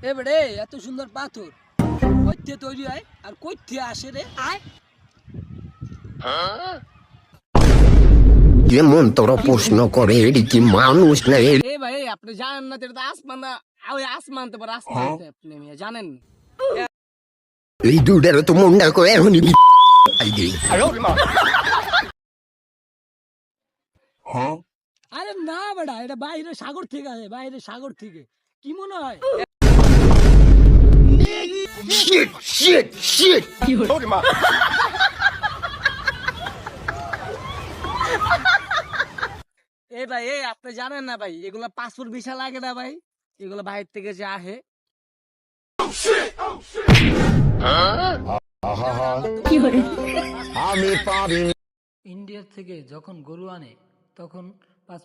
এবারে এত সুন্দর পাথর কইতে তৈরি হয় আর কইতে আসে রে? যেমন তোরা প্রশ্ন করে এটি কি মানুষ না এ ভাই আপনি জানেন না এটা তো আসমান না, ওই আসমান তো আসমান আপনি জানেন? এই দুটারও তো মনটা করে এখনই আরে না বেটা, এটা বাইরে সাগর থেকে আসে, বাইরে সাগর থেকে। কি মনে হয়? shit shit shit এ ভাই আপনি জানেন না ভাই, এগুলা পাসপোর্ট ভিসা লাগে না ভাই, এগুলা বাইরে থেকে যে আহে। আমি পারি ইন্ডিয়া থেকে যখন গরু আনে তখন পাসপোর্ট